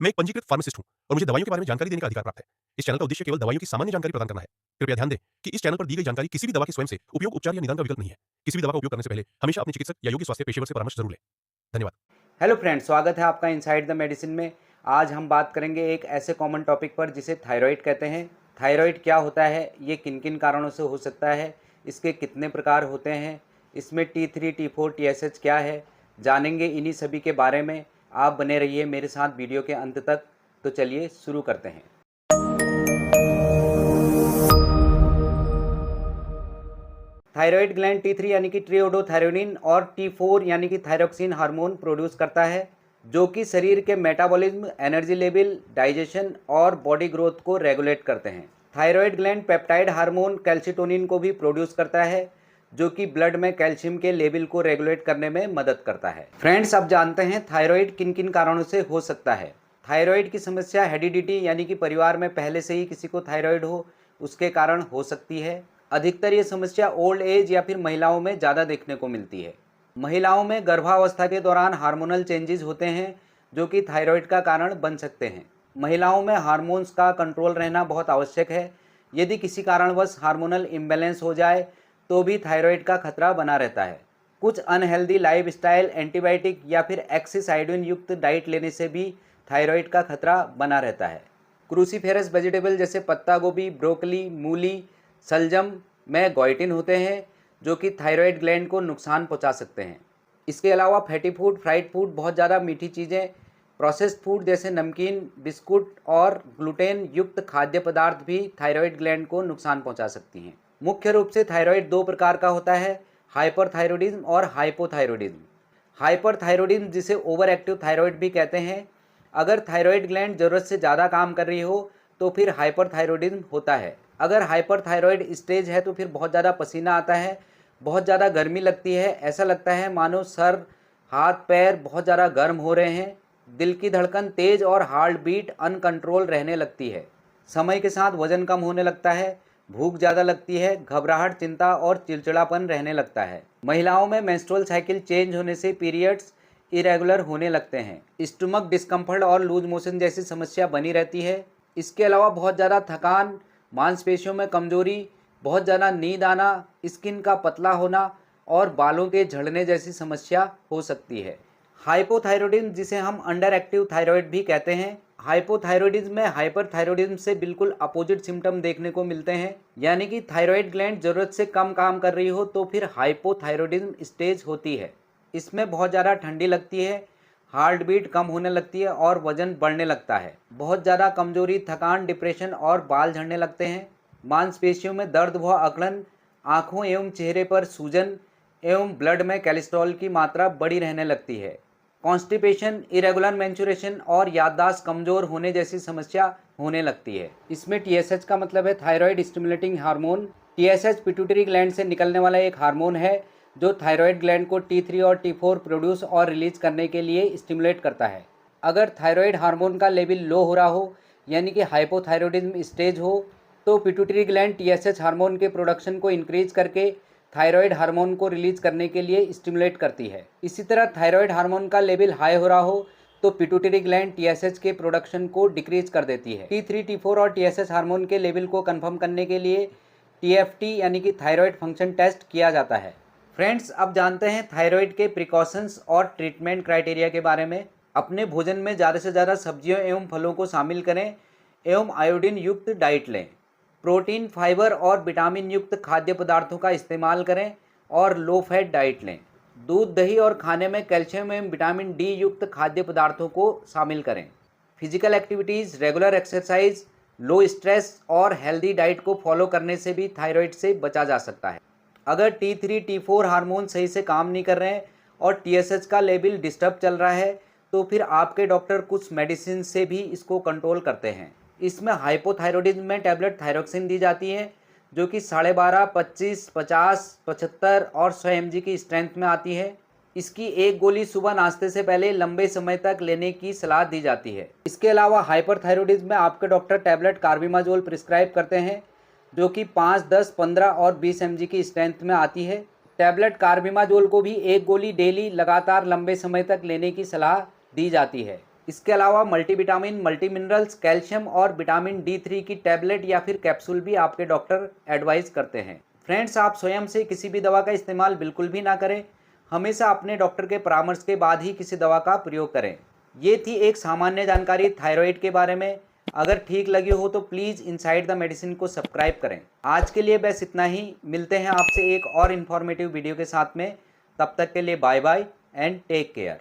मैं एक पंजीकृत फार्मासिस्ट हूं और मुझे दवाइयों के बारे में जानकारी देने का अधिकार प्राप्त है। इस चैनल का उद्देश्य केवल दवाइयों की सामान्य जानकारी प्रदान करना है। कृपया ध्यान दें कि इस चैनल पर दी गई जानकारी किसी भी दवा के स्वयं से उपयोग, उपचार या निदान का विकल्प नहीं है। किसी भी दवा का उपयोग करने से पहले हमेशा अपने चिकित्सक या योग्य स्वास्थ्य पेशेवर से परामर्श जरूर लें। धन्यवाद। हेलो फ्रेंड्स, स्वागत है आपका इनसाइड द मेडिसिन में। आज हम बात करेंगे एक ऐसे कॉमन टॉपिक पर जिसे थायराइड कहते हैं। थायराइड क्या होता है, ये किन किन कारणों से हो सकता है, इसके कितने प्रकार होते हैं, इसमें T3, T4, TSH क्या है, जानेंगे इन्हीं सभी के बारे में। आप बने रहिए मेरे साथ वीडियो के अंत तक। तो चलिए शुरू करते हैं। थायराइड ग्लैंड T3 यानी कि ट्रियोडोथायरोनिन और T4 यानी कि थायरोक्सिन हार्मोन प्रोड्यूस करता है, जो कि शरीर के मेटाबॉलिज्म, एनर्जी लेवल, डाइजेशन और बॉडी ग्रोथ को रेगुलेट करते हैं। Thyroid gland peptide hormone calcitonin को भी प्रोड्यूस करता है, जो कि ब्लड में कैल्शियम के लेवल को रेगुलेट करने में मदद करता है। फ्रेंड्स, अब जानते हैं थायराइड किन किन कारणों से हो सकता है। थायराइड की समस्या हेरिडिटी यानी कि परिवार में पहले से ही किसी को थायराइड हो, उसके कारण हो सकती है। अधिकतर ये समस्या ओल्ड एज या फिर महिलाओं में ज़्यादा देखने को मिलती है। महिलाओं में गर्भावस्था के दौरान हार्मोनल चेंजेस होते हैं, जो कि थायराइड का कारण बन सकते हैं। महिलाओं में हार्मोन्स का कंट्रोल रहना बहुत आवश्यक है। यदि किसी कारणवश हार्मोनल इम्बैलेंस हो जाए तो भी थायराइड का खतरा बना रहता है। कुछ अनहेल्दी लाइफस्टाइल, एंटीबायोटिक या फिर एक्सिस आयोडीन युक्त डाइट लेने से भी थायराइड का खतरा बना रहता है। क्रूसीफेरस वेजिटेबल जैसे पत्ता गोभी, ब्रोकली, मूली, शलजम में गोइटिन होते हैं, जो कि थायराइड ग्लैंड को नुकसान पहुंचा सकते हैं। इसके अलावा फैटी फूड, फ्राइड फूड, बहुत ज़्यादा मीठी चीज़ें, प्रोसेस्ड फूड जैसे नमकीन, बिस्कुट और ग्लूटेन युक्त खाद्य पदार्थ भी थायराइड ग्लैंड को नुकसान पहुंचा सकती हैं। मुख्य रूप से थायराइड दो प्रकार का होता है, हाइपरथायरॉयडिज्म और हाइपोथायरॉयडिज्म। हाइपरथायरॉयडिज्म, जिसे ओवर एक्टिव थायराइड भी कहते हैं, अगर थायराइड ग्लैंड ज़रूरत से ज़्यादा काम कर रही हो तो फिर हाइपरथायरॉयडिज्म होता है। अगर हाइपरथायरॉयड स्टेज है तो फिर बहुत ज़्यादा पसीना आता है, बहुत ज़्यादा गर्मी लगती है, ऐसा लगता है मानो सर, हाथ पैर बहुत ज़्यादा गर्म हो रहे हैं, दिल की धड़कन तेज़ और हार्ट बीट अनकंट्रोल रहने लगती है। समय के साथ वजन कम होने लगता है, भूख ज़्यादा लगती है, घबराहट, चिंता और चिड़चिड़ापन रहने लगता है। महिलाओं में मेंस्ट्रुअल साइकिल चेंज होने से पीरियड्स इरेगुलर होने लगते हैं। स्टमक डिस्कम्फर्ट और लूज मोशन जैसी समस्या बनी रहती है। इसके अलावा बहुत ज़्यादा थकान, मांसपेशियों में कमजोरी, बहुत ज़्यादा नींद आना, स्किन का पतला होना और बालों के झड़ने जैसी समस्या हो सकती है। हाइपोथायरॉयडिज्म, जिसे हम अंडर एक्टिव थायराइड भी कहते हैं, हाइपोथायरॉयडिज्म में हाइपरथायरॉयडिज्म से बिल्कुल अपोजिट सिम्टम देखने को मिलते हैं। यानी कि थायराइड ग्लैंड ज़रूरत से कम काम कर रही हो तो फिर हाइपोथायरॉयडिज्म स्टेज होती है। इसमें बहुत ज़्यादा ठंडी लगती है, हार्ट बीट कम होने लगती है और वजन बढ़ने लगता है। बहुत ज़्यादा कमजोरी, थकान, डिप्रेशन और बाल झड़ने लगते हैं। मांसपेशियों में दर्द व अकड़न, आँखों एवं चेहरे पर सूजन एवं ब्लड में कोलेस्ट्रॉल की मात्रा बढ़ी रहने लगती है। कॉन्स्टिपेशन, इरेगुलर मेंस्ट्रुएशन और याददाश्त कमज़ोर होने जैसी समस्या होने लगती है। इसमें TSH का मतलब है thyroid stimulating hormone. TSH pituitary gland से निकलने वाला एक हार्मोन है, जो थायराइड ग्लैंड को T3 और T4 प्रोड्यूस और रिलीज करने के लिए स्टिमुलेट करता है। अगर थायराइड हार्मोन का लेवल लो हो रहा हो, यानी कि हाइपोथायरॉयडिज्म स्टेज हो, तो पिट्यूटरी ग्लैंड TSH हार्मोन के प्रोडक्शन को इंक्रीज करके थायराइड हार्मोन को रिलीज करने के लिए स्टिमुलेट करती है। इसी तरह थायराइड हार्मोन का लेवल हाई हो रहा हो तो पिट्यूटरी ग्लैंड TSH के प्रोडक्शन को डिक्रीज कर देती है। T3, T4 और TSH हार्मोन के लेवल को कंफर्म करने के लिए TFT यानी कि थायराइड फंक्शन टेस्ट किया जाता है। फ्रेंड्स, अब जानते हैं थायराइड के प्रिकॉशंस और ट्रीटमेंट क्राइटेरिया के बारे में। अपने भोजन में ज़्यादा से ज़्यादा सब्जियों एवं फलों को शामिल करें एवं आयोडीन युक्त डाइट लें। प्रोटीन, फाइबर और विटामिन युक्त खाद्य पदार्थों का इस्तेमाल करें और लो फैट डाइट लें। दूध, दही और खाने में कैल्शियम एवं विटामिन D युक्त खाद्य पदार्थों को शामिल करें। फिजिकल एक्टिविटीज़, रेगुलर एक्सरसाइज, लो स्ट्रेस और हेल्दी डाइट को फॉलो करने से भी थायराइड से बचा जा सकता है। अगर T3, T4 हार्मोन सही से काम नहीं कर रहे हैं और TSH का लेवल डिस्टर्ब चल रहा है तो फिर आपके डॉक्टर कुछ मेडिसिन से भी इसको कंट्रोल करते हैं। इसमें हाइपोथायरॉयडिज्म में टैबलेट थायरोक्सिन दी जाती है, जो कि 12.5, 25, 50, 75 और 100 mg की स्ट्रेंथ में आती है। इसकी एक गोली सुबह नाश्ते से पहले लंबे समय तक लेने की सलाह दी जाती है। इसके अलावा हाइपरथायरॉयडिज्म में आपके डॉक्टर टैबलेट कार्बिमाजोल प्रिस्क्राइब करते हैं, जो कि 5, 10, 15 और 20 mg की स्ट्रेंथ में आती है। टैबलेट कार्बिमाजोल को भी एक गोली डेली लगातार लंबे समय तक लेने की सलाह दी जाती है। इसके अलावा मल्टीविटामिन, मल्टी मिनरल्स, कैल्शियम और विटामिन D3 की टैबलेट या फिर कैप्सूल भी आपके डॉक्टर एडवाइस करते हैं। फ्रेंड्स, आप स्वयं से किसी भी दवा का इस्तेमाल बिल्कुल भी ना करें। हमेशा अपने डॉक्टर के परामर्श के बाद ही किसी दवा का प्रयोग करें। ये थी एक सामान्य जानकारी थायराइड के बारे में। अगर ठीक लगी हो तो प्लीज़ इनसाइड द मेडिसिन को सब्सक्राइब करें। आज के लिए बस इतना ही। मिलते हैं आपसे एक और इन्फॉर्मेटिव वीडियो के साथ में। तब तक के लिए bye bye and take care.